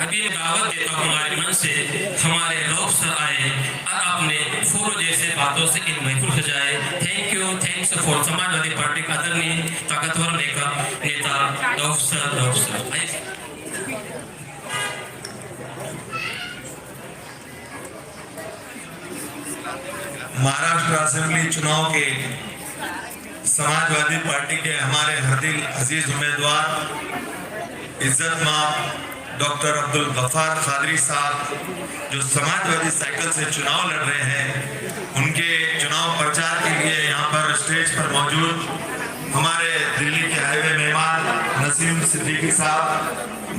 अभी ये दावत देता हूँ हमारे मन से, हमारे रौब सर आए और अपने फूलों जैसे बातों से इन महफिल सजाए। Thank you, thanks for Samajwadi party का आदरणीय ताकतवर नेता रौब सर। महाराष्ट्र असेंबली चुनाव के समाजवादी पार्टी के हमारे हरदिल अजीज उम्मीदवार इज्जत माब डॉक्टर अब्दुल गफ्फार कादरी साहब जो समाजवादी साइकिल से चुनाव लड़ रहे हैं, उनके चुनाव प्रचार के लिए यहाँ पर स्टेज पर मौजूद हमारे दिल्ली के हाईवे मेहमान नसीम सिद्दीकी साहब,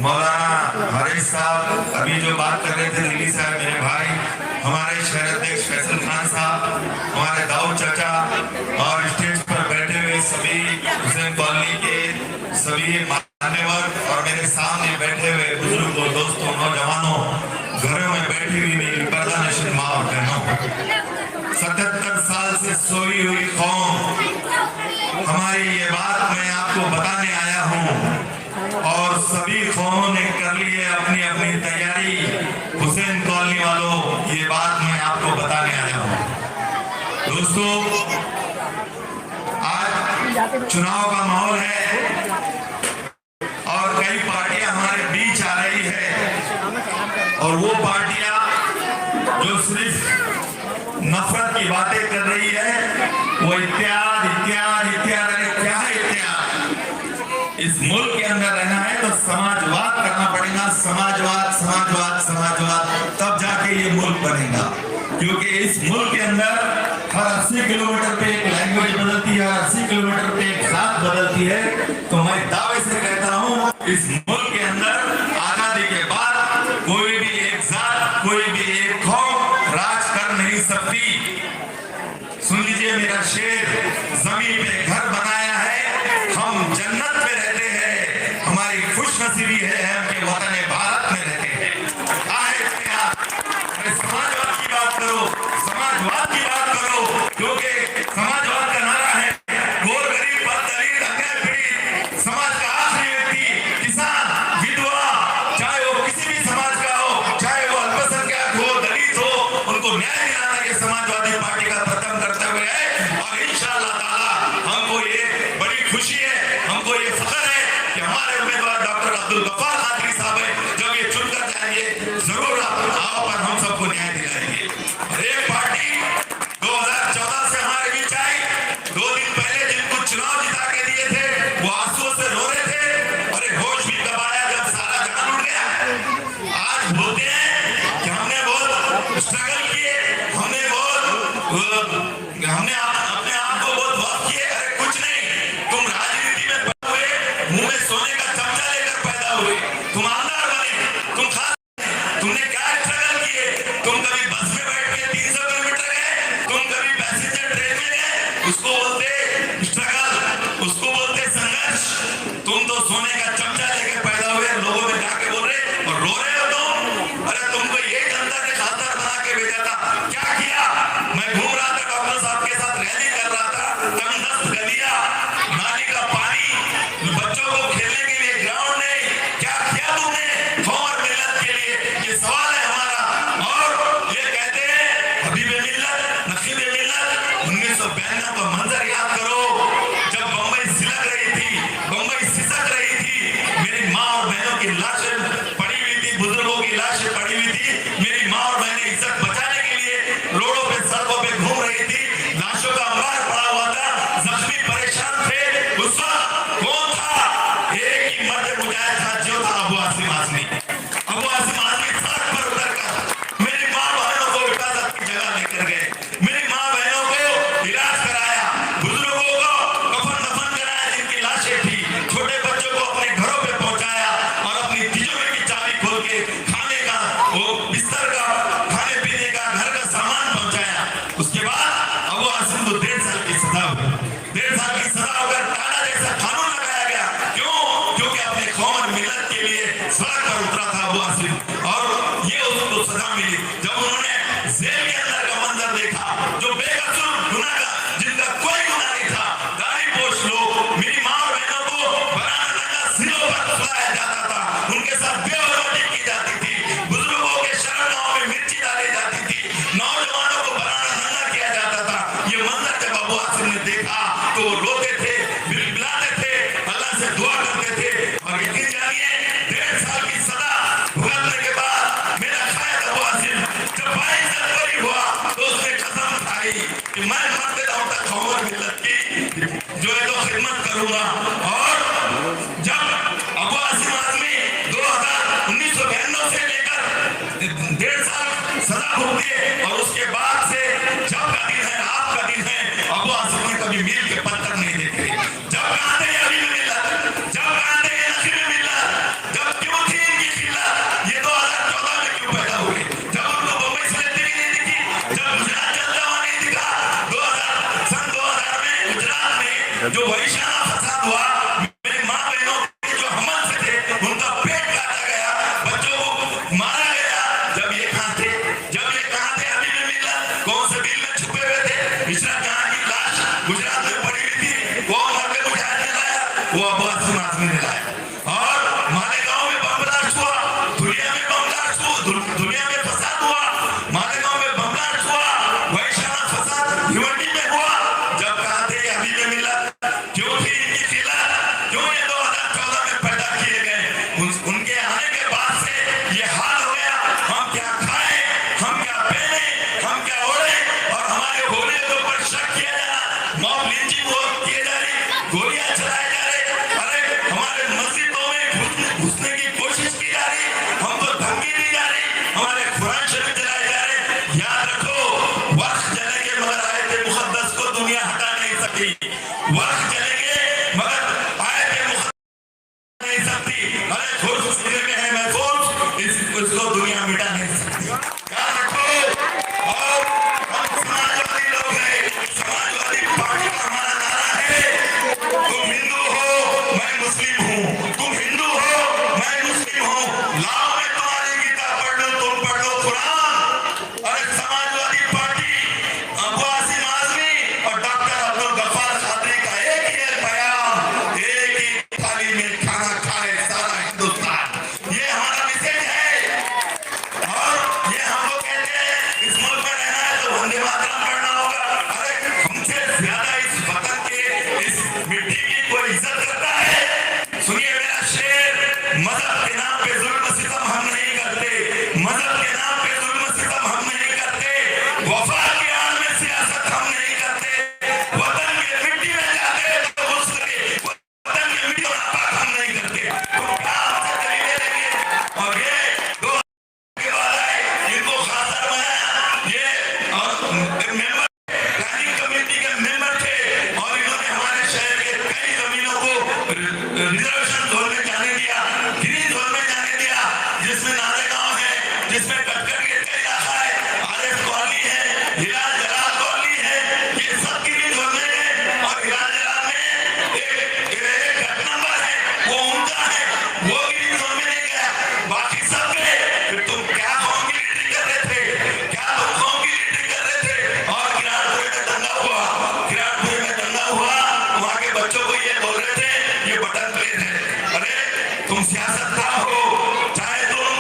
मौलाना हारिस साहब, अभी जो बात कर रहे थे दिल्ली से मेरे भाई, हमारे शहर अध्यक्ष फैसल खान साहब, हमारे दाऊद चाचा और स्टेज पर बैठे हुए सभी हुसैन कॉलोनी के सभी मान्यवर और मेरे सामने बैठे हुए बुजुर्गों, दोस्तों, नौजवानों, घरों में बैठी हुई मेरी पर्दानशीन माँ और बहनों, 77 साल से सोई हुई कौम, हमारी ये बात मैं आपको बताने आया हूँ और सभी कौमों ने कर ली है अपनी अपनी तैयारी। हुसैन कॉलोनी वालों, ये बात मैं आपको बताने आया हूँ। दोस्तों, आज चुनाव का माहौल है और कई पार्टियां हमारे बीच आ रही है और वो पार्टियां जो सिर्फ नफरत की बातें कर रही है, वो इत्याद इत्याद इत्याद, क्या है इत्याद? इस मुल्क के अंदर रहना है तो समाजवाद करना पड़ेगा, समाजवाद समाजवाद समाजवाद, तब जाके ये मुल्क बनेगा। क्योंकि इस मुल्क के अंदर हर 80 किलोमीटर पे एक लैंग्वेज बदलती है, 80 किलोमीटर पे एक जात बदलती है। तो मैं दावे से कहता हूँ, इस मुल्क के अंदर आजादी के बाद कोई भी एक जात, कोई भी एक कौम राज कर नहीं सकती। सुन लीजिए मेरा शेर, जमीन पे घर बनाया है, हम जन्नत में रहते हैं, हमारी खुशनसीबी है हम के वतन भारत में रहते हैं। समाजवाद की बात करो, समाजवाद की बात करो, क्योंकि समाजवाद का नारा है गोर गरीब दलित दंगे पीड़ित समाज का आखिरी व्यक्ति, किसान, विधवा, चाहे वो किसी भी समाज का हो, चाहे वो अल्पसंख्यक हो, दलित हो, उनको न्याय दिलाना ये समाजवादी पार्टी का प्रथम कर्तव्य है। और इंशाअल्लाह ताला हमको ये बड़ी खुशी है, हमको ये फख्र है कि हमारे उम्मीदवार डॉक्टर अब्दुल गफ्फार कादरी साहब है, जब ये चुनकर जाएंगे जरूर आओ पर हम सबको न्याय दिलाएंगे। और एक पार्टी 2014 से हमारे बीच आई, 2 दिन पहले जिनको चुनाव जिता के दिए थे वो आंसुओं से रो रहे थे, और एक होश भी कब आया जब सारा जान उड़ गया। आज बोलते हैं कि हमने बहुत स्ट्रगल किए, हमने अपने आप को बहुत वक्त किए। अरे कुछ नहीं, तुम राजनीति में पड़े हुए, मुंह में सोने का चमचा लेकर पैदा हुए, तुम आमदार बने, तुम खा, तुमने क्या स्ट्रगल किए? तुम कभी बस में बैठ के 300 किलोमीटर गए, तुम कभी पैसेंजर ट्रेन में गए, उसको बोलते स्ट्रगल, उसको बोलते संघर्ष। तुम तो सोने का चमचा लेकर पैदा हुए, लोगों में जाके बोल रहे और रो रहे हो तुम। अरे तुमको ये जनता ने खातर बना के भेजा था, क्या किया? मैं घूम रहा था डॉक्टर साहब के साथ, रैली कर रहा था, तंगदस्त गलियां, नाली का पानी, बच्चों को खेलने के लिए ग्राउंड नहीं, क्या किया तुमने कौम और मिल्लत के लिए? ये सवाल है हमारा। और ये कहते हैं हबीब मिल्लत, नकीब मिल्लत, 1992 का मंजर याद करो जब बंबई सिलक रही थी, बंबई सिसक रही थी, मेरी माँ और बहनों की लाशें पड़ी हुई थी, बुजुर्गों की लाशें पड़ी हुई थी, मेरी माँ और बहनें इज्जत बचाने के लिए रोडों पे सड़कों पे घूम रही थी, लाशों का अंबार पड़ा हुआ था, जख्मी परेशान थे। उस वक्त कौन था? एक ही मर्द मुजाहिद था जो था अबू आसिम आजमी। अबू आसिम आजमी सड़क पर उतरकर मेरी माँ बहनों को हिफाजत की जगह लेकर गए, मेरी माँ बहनों को इलाज कराया, बुजुर्गों को कफन दफन कराया जिनकी लाशें थी, छोटे बच्चों को अपने घरों पे पहुंचाया और अपनी तिजोरी की चाबी खोल के खाने का, वो बिस्तर का, खाने पीने का, घर का सामान पहुंचाया। उसके बाद अबू आसिम को 1.5 साल की सजा हुई, 1.5 साल की सजा होकर टाला जैसा कानून लगाया गया। क्यों? क्योंकि अपने कौम और मिल्लत के लिए सड़क पर उतरा था अबू आसिम, और ये उसको सजा मिली जब उन्होंने जेल के अंदर का मंजर देखा, जो बेकसूर गुनाहगार जिनका कोई गुनाह नहीं था, दाढ़ी पोंछ लोग, मेरी माँ और बहनों को बराबर सिरों पर सुलाया जाता था, उनके साथ बेवजह की जाती थी। उनके आने के बाद से ये हाल हो गया, हम क्या खाएं, हम क्या पहने, हम क्या ओढ़े, और हमारे होने के ऊपर शक किया जा रहा, मॉब लिंचिंग वो किए जा रही, गोलियां चलाए जा रहे, अरे हमारे मस्जिदों में घुसने की कोशिश की जा रही, हमको धमकी दी जा रही, हमारे कुरान शरीफ जलाए जा रहे। याद रखो, वक्त जलेंगे मगर आयत मुकद्दस को दुनिया हटा नहीं सकी, वक्त जलेंगे मगर आयत मुकद्दस नहीं सकती, अरे खुद सीने में है महफूज, इसको दुनिया मिटा नहीं सकती। याद रखो, और हम समाजवादी लोग हैं, समाजवादी पार्टी का हमारा नारा है, तुम हिंदू हो मैं मुस्लिम हूँ, तुम हिंदू हो मैं मुस्लिम हूँ, लाओ मैं तुम्हारी गीता पढ़ लो, तुम पढ़ लो कुरान। अरे समाजवादी पार्टी अबू आसिम आजमी और डॉक्टर अब्दुल गफ्फार खादरी का एक ही बयान, एक ही थाली में खाना खाए सारा हिंदुस्तान, ये हमारा मैसेज है। और ये हम लोग कहते हैं इस मुल्क में रहना है तो वंदे मातरम पढ़ना होगा, अरे हमसे ज्यादा इस वतन के, इस मिट्टी की कोई इज्जत करता है? सुनिए मेरा शेर, मजहब के नाम पे जुल्म सितम हम नहीं करते, मजहब के नाम पे जुल्म सितम हम नहीं करते, वफा की आड़ में सियासत हम नहीं करते, वतन की मिट्टी में जाते तो घुस के वतन की मिट्टी को नापाक हम नहीं करते। तो क्या हमसे दलीलें लेंगे? और ये दो के बाद आए, इनको खासदार बनाया, ये मेंबर प्लानिंग कमेटी के मेंबर थे, और इन्होंने हमारे शहर के कई जमीनों को रिजर्वेशन जोन में जाने दिया, ग्रीन जोन में जाने दिया, जिसमें नारेगांव है, जिसमें कटकट के कई इलाका है, आरिफ कॉलोनी है, हिलाल जलाल कॉलोनी है, ये सब ग्रीन जोन में है। और हिलाल जलाल में एक घट नंबर है, वो उनका है, वो ग्रीन जोन में नहीं गया, बाकी सब गए। फिर तुम क्या कौम की लीडरिंग कर रहे थे, क्या तुम कौम की लीडरिंग कर रहे थे? और किराड़पुर में दंगा हुआ, किराड़पुर में दंगा हुआ, वहाँ के बच्चों को ये बोल रहे थे ये बटन प्लेन है। अरे तुम सियासतदान हो, चाहे तुम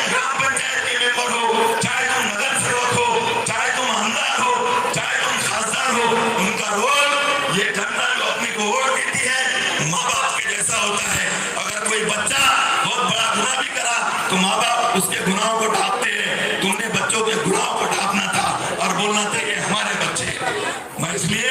ग्राम पंचायत के मेंबर हो, चाहे तुम नगर सेवक हो, चाहे तुम आमदार हो, चाहे तुम खासदार हो, उनका रोल ये जनता जो अपने को वोट देती है माँ बाप के जैसा होता है। अगर कोई बच्चा बहुत बड़ा गुनाह भी करा तो माँ बाप उसके गुनाहों को ढांपते हैं, तुमने बच्चों के गुनाहों को ढांपना था और बोलना था ये हमारे बच्चे। मैं इसलिए